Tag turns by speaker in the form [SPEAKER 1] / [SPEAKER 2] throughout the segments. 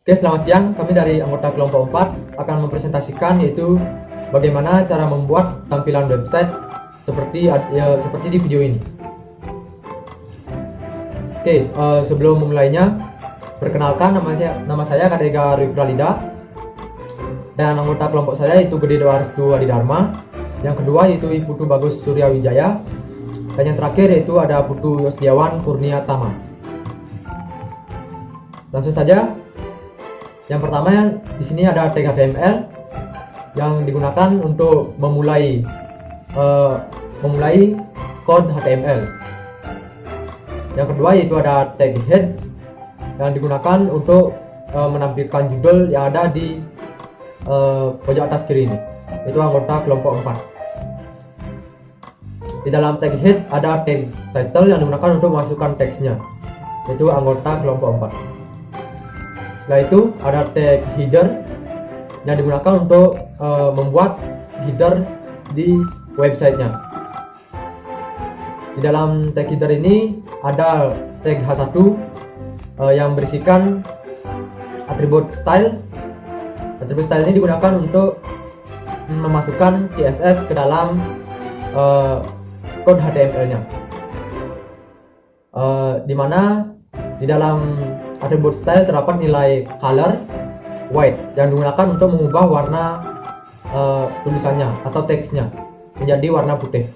[SPEAKER 1] Oke, selamat siang. Kami dari anggota kelompok 4 akan mempresentasikan yaitu bagaimana cara membuat tampilan website seperti di video ini. Oke, sebelum memulainya, perkenalkan nama saya Karega Rwi Pralida, dan anggota kelompok saya yaitu Gede Dewa Restu Adidharma. Yang kedua yaitu Putu Bagus Surya Wijaya, dan yang terakhir yaitu ada Putu Yosdiawan Kurnia Tama. Langsung saja. Yang pertama, di sini ada tag HTML yang digunakan untuk memulai kode HTML. Yang kedua yaitu ada tag head yang digunakan untuk menampilkan judul yang ada di pojok atas kiri ini. Itu anggota kelompok 4. Di dalam tag head ada tag title yang digunakan untuk memasukkan teksnya. Itu anggota kelompok 4. Setelah itu ada tag header yang digunakan untuk membuat header di websitenya. Di dalam tag header ini ada tag H1 yang berisikan atribut style. Atribut style ini digunakan untuk memasukkan CSS ke dalam kode HTML-nya. Dimana di dalam atribut style terdapat nilai color white yang digunakan untuk mengubah warna tulisannya atau teksnya menjadi warna putih.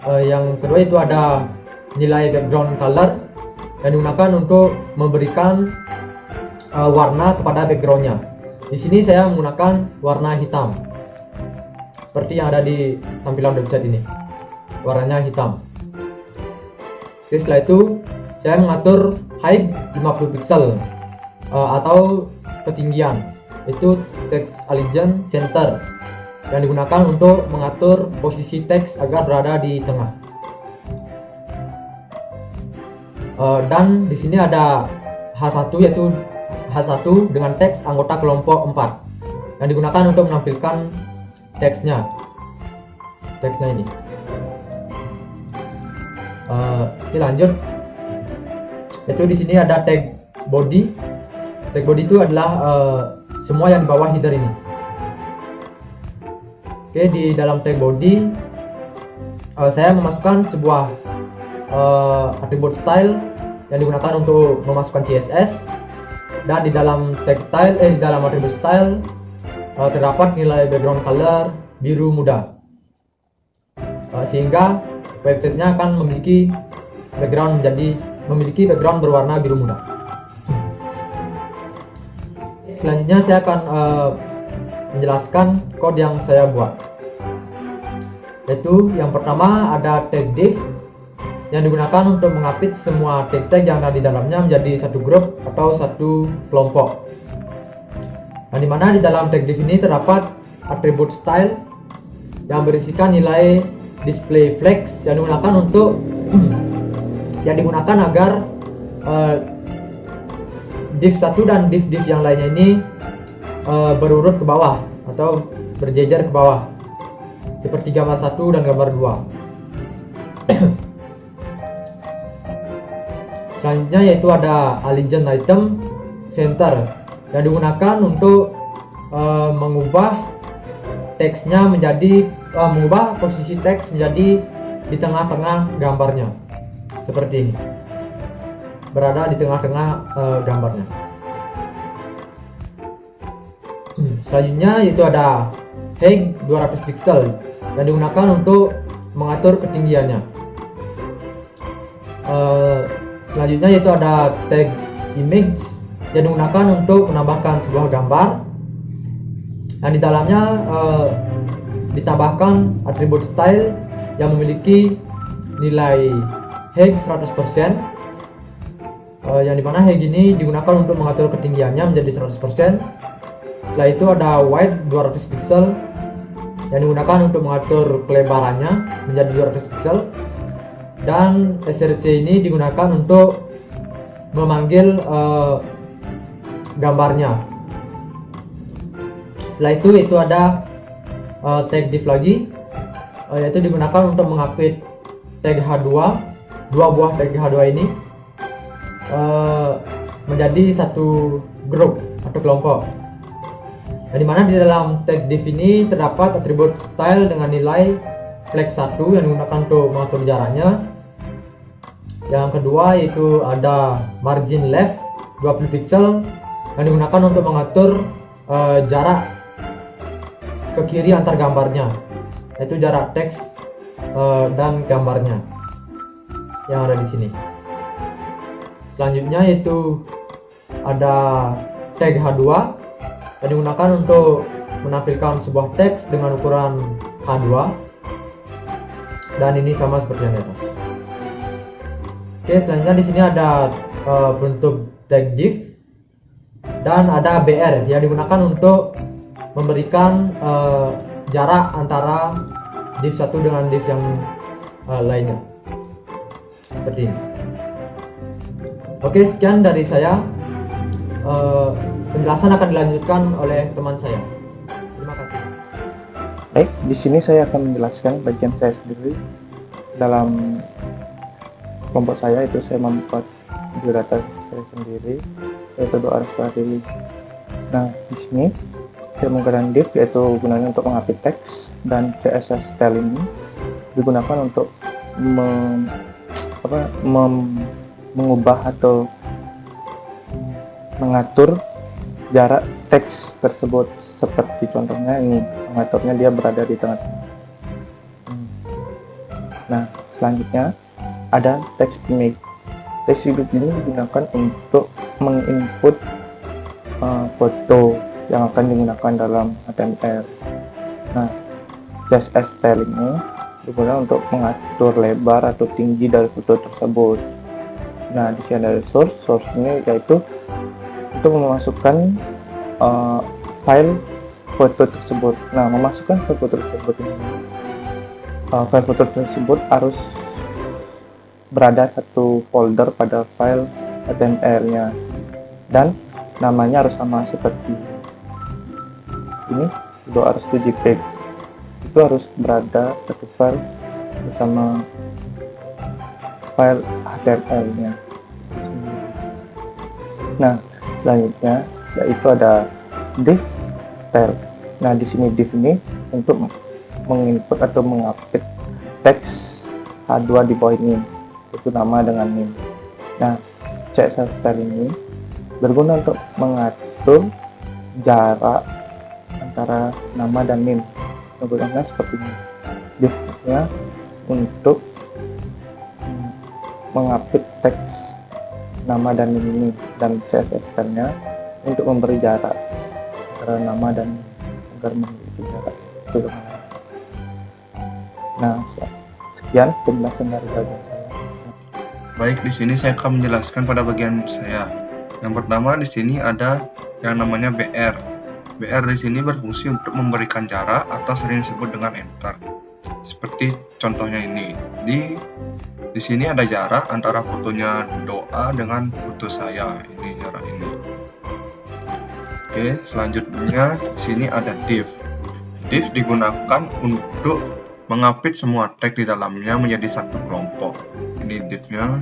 [SPEAKER 1] Yang kedua itu ada nilai background color yang digunakan untuk memberikan warna kepada backgroundnya. Di sini saya menggunakan warna hitam seperti yang ada di tampilan website ini, warnanya hitam. Oke, setelah itu saya mengatur height 50 pixel atau ketinggian, itu text align center yang digunakan untuk mengatur posisi teks agar berada di tengah. Dan di sini ada H1 yaitu H1 dengan teks anggota kelompok 4 yang digunakan untuk menampilkan teksnya ini. Oke, lanjut. Itu di sini ada tag body. Tag body itu adalah semua yang di bawah header ini. Oke, di dalam tag body saya memasukkan sebuah atribut style yang digunakan untuk memasukkan CSS, dan di dalam tag style di dalam atribut style terdapat nilai background color biru muda, sehingga websitenya akan memiliki background berwarna biru muda. Selanjutnya saya akan menjelaskan kode yang saya buat. Yaitu yang pertama ada tag div yang digunakan untuk mengapit semua tag-tag yang ada di dalamnya menjadi satu grup atau satu kelompok. Nah, dimana di dalam tag div ini terdapat atribut style yang berisikan nilai display flags yang digunakan agar div 1 dan div yang lainnya ini berurut ke bawah atau berjejer ke bawah seperti gambar 1 dan gambar 2. Selanjutnya yaitu ada align item center yang digunakan untuk mengubah posisi teks menjadi di tengah-tengah gambarnya, seperti ini, berada di tengah-tengah gambarnya. Selanjutnya yaitu ada height 200 pixel yang digunakan untuk mengatur ketinggiannya. Selanjutnya yaitu ada tag image yang digunakan untuk menambahkan sebuah gambar, dan di dalamnya ditambahkan atribut style yang memiliki nilai height 100%, yang dimana height ini digunakan untuk mengatur ketinggiannya menjadi 100%. Setelah itu ada width 200 pixel yang digunakan untuk mengatur kelebarannya menjadi 200 pixel, dan src ini digunakan untuk memanggil gambarnya. Setelah itu ada tag div lagi, yaitu digunakan untuk mengapit tag H2, dua buah tag H2 ini menjadi satu grup atau kelompok. Nah, dimana di dalam tag div ini terdapat atribut style dengan nilai flag 1 yang digunakan untuk mengatur jaraknya. Yang kedua yaitu ada margin left 20 pixel yang digunakan untuk mengatur jarak ke kiri antar gambarnya, yaitu jarak teks dan gambarnya yang ada di sini. Selanjutnya yaitu ada tag H2 yang digunakan untuk menampilkan sebuah teks dengan ukuran H2, dan ini sama seperti yang di atas. Oke, selanjutnya di sini ada bentuk tag div dan ada BR yang digunakan untuk memberikan jarak antara div satu dengan div yang lainnya, seperti ini. Oke, sekian dari saya. Penjelasan akan dilanjutkan oleh teman saya. Terima kasih.
[SPEAKER 2] Baik, di sini saya akan menjelaskan bagian saya sendiri. Dalam kelompok saya itu saya membuat biodata saya sendiri, yaitu doa respiratory. Nah, di sini saya menggunakan div, yaitu gunanya untuk mengupdate teks, dan CSS style ini digunakan untuk mengubah atau mengatur jarak teks tersebut, seperti contohnya ini, mengaturnya dia berada di tengah-tengah. Nah, selanjutnya ada text image. Text image ini digunakan untuk menginput foto yang akan digunakan dalam HTML. Nah, CSS style ini digunakan untuk mengatur lebar atau tinggi dari foto tersebut. Nah, di sini ada source ini yaitu untuk memasukkan file foto tersebut. Nah, memasukkan file foto tersebut ini, file foto tersebut harus berada satu folder pada file HTML-nya, dan namanya harus sama seperti ini. Itu harus JPEG, itu harus berada satu file bersama file HTML-nya. Nah, selanjutnya yaitu ada div style. Nah, di sini div ini untuk menginput atau mengupdate teks H2 di bawah ini, itu nama dengan name. Nah, CSS style ini berguna untuk mengatur jarak antara nama dan name. Menggunakan seperti ini. Div-nya untuk mengupdate teks nama dan name ini, dan CSS style-nya untuk memberi jarak antara nama dan agar memiliki jarak itu. Nah, sekian penjelasan dari bagian saya.
[SPEAKER 3] Baik, di sini saya akan menjelaskan pada bagian saya. Yang pertama, di sini ada yang namanya BR. BR di sini berfungsi untuk memberikan jarak atau sering disebut dengan enter. Seperti contohnya ini. Di sini ada jarak antara fotonya doa dengan foto saya. Ini jarak ini. Oke, selanjutnya di sini ada div. Div digunakan untuk mengupdate semua tag di dalamnya menjadi satu kelompok. Ini divnya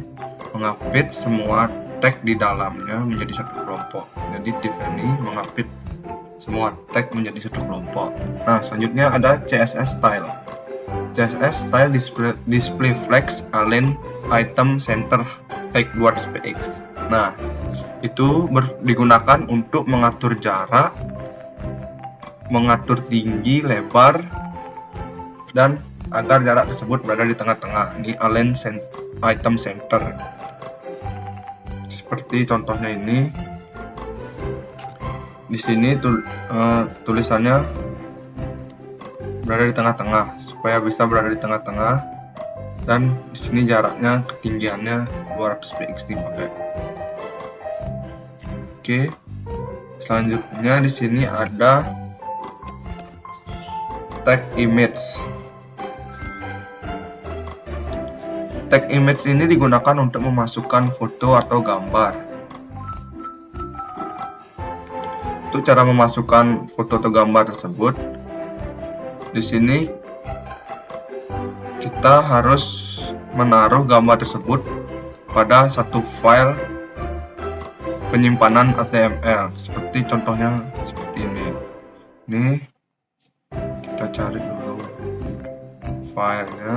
[SPEAKER 3] mengupdate semua tag di dalamnya menjadi satu kelompok. Jadi div ini mengupdate semua tag menjadi satu kelompok. Nah, selanjutnya ada CSS style. CSS style display flex align item center tag 2px. Nah, itu digunakan untuk mengatur jarak, mengatur tinggi, lebar, dan agar jarak tersebut berada di tengah-tengah. Ini align item center. Seperti contohnya ini. Di sini tulisannya berada di tengah-tengah, supaya bisa berada di tengah-tengah, dan di sini jaraknya, ketinggiannya 200px dipakai. Oke, selanjutnya di sini ada tag image. Tag image ini digunakan untuk memasukkan foto atau gambar. Untuk cara memasukkan foto atau gambar tersebut, di sini kita harus menaruh gambar tersebut pada satu file penyimpanan HTML, seperti contohnya seperti ini. Ini kita cari dulu filenya.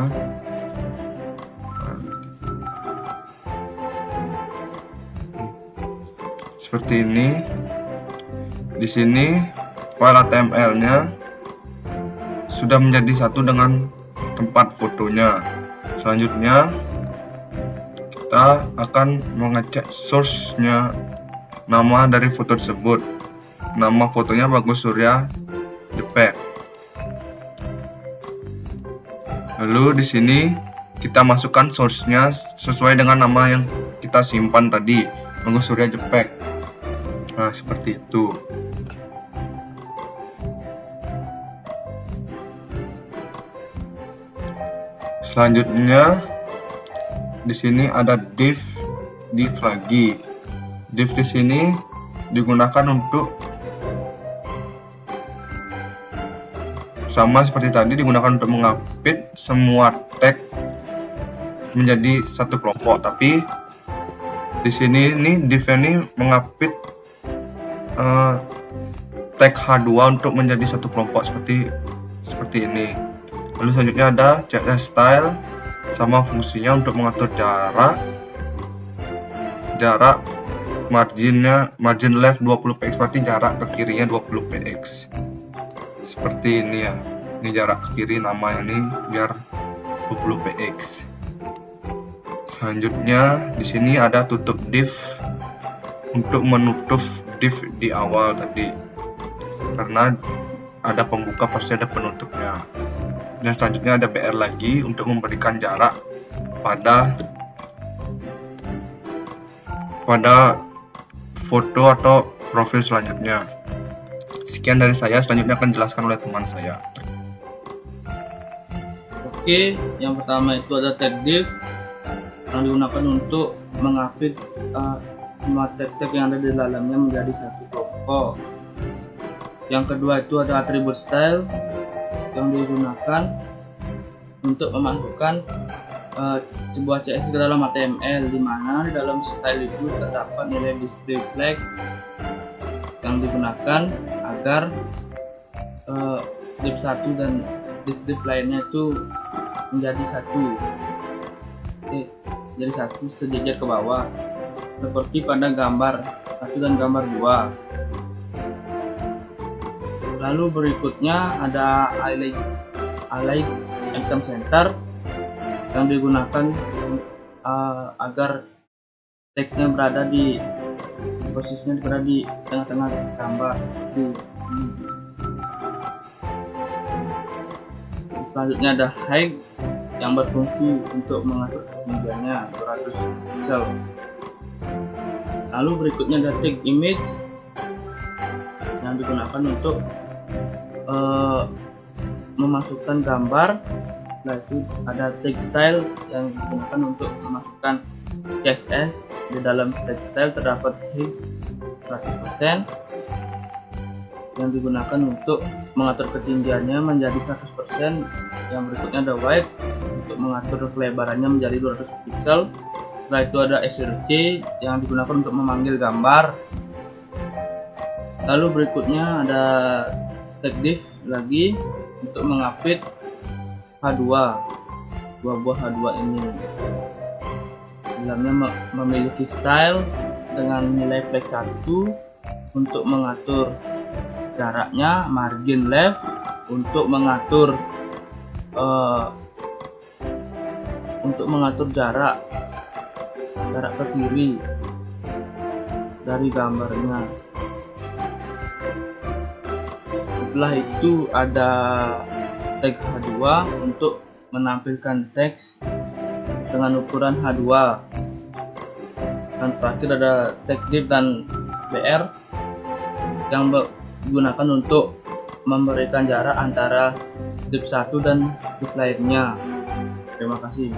[SPEAKER 3] Seperti ini. Di sini file HTML-nya sudah menjadi satu dengan tempat fotonya. Selanjutnya kita akan mengecek source-nya, nama dari foto tersebut. Nama fotonya Bagus Surya JPEG. Lalu di sini kita masukkan source-nya sesuai dengan nama yang kita simpan tadi, Bagus Surya JPEG. Nah, seperti itu. Selanjutnya di sini ada div lagi. Div di sini digunakan untuk sama seperti tadi, digunakan untuk mengupdate semua tag menjadi satu kelompok. Tapi di sini div ini mengupdate tag H2 untuk menjadi satu kelompok seperti ini. Lalu selanjutnya ada CSS style, sama fungsinya untuk mengatur jarak margin left 20px, berarti jarak ke kirinya 20px. Seperti ini ya. Ini jarak ke kiri, nama ini biar 20px. Selanjutnya di sini ada tutup div untuk menutup div di awal tadi. Karena ada pembuka pasti ada penutupnya. Dan selanjutnya ada BR lagi untuk memberikan jarak pada foto atau profil selanjutnya. Sekian dari saya, selanjutnya akan dijelaskan oleh teman saya.
[SPEAKER 4] Oke, yang pertama itu ada tag div yang digunakan untuk mengupdate semua tag-tag yang ada di dalamnya menjadi satu kelompok. Yang kedua itu ada attribute style yang digunakan untuk memasukkan sebuah CSS ke dalam HTML, di mana di dalam style itu terdapat nilai display flags yang digunakan agar div 1 dan div lainnya itu menjadi satu. Jadi satu sejajar ke bawah, seperti pada gambar 1 dan gambar 2. Lalu berikutnya ada highlight item center yang digunakan agar teksnya berada di posisinya berada di tengah-tengah gambar seperti ini. Selanjutnya ada height yang berfungsi untuk mengatur ketinggiannya 200 pixel. Lalu berikutnya ada tag image yang digunakan untuk memasukkan gambar. Nah, itu ada tag style yang digunakan untuk memasukkan CSS. Di dalam tag style terdapat height 100% yang digunakan untuk mengatur ketinggiannya menjadi 100%. Yang berikutnya ada width untuk mengatur kelebarannya menjadi 200 pixel. Setelah itu ada src yang digunakan untuk memanggil gambar. Lalu berikutnya ada tag div lagi untuk mengupdate H2, dua buah H2 ini. Dalamnya memiliki style dengan nilai flag 1 untuk mengatur jaraknya, margin left untuk mengatur jarak ke kiri dari gambarnya. Setelah itu ada tag H2 untuk menampilkan teks dengan ukuran H2. Dan terakhir ada tag div dan BR yang digunakan untuk memberikan jarak antara div 1 dan div lainnya. Terima kasih.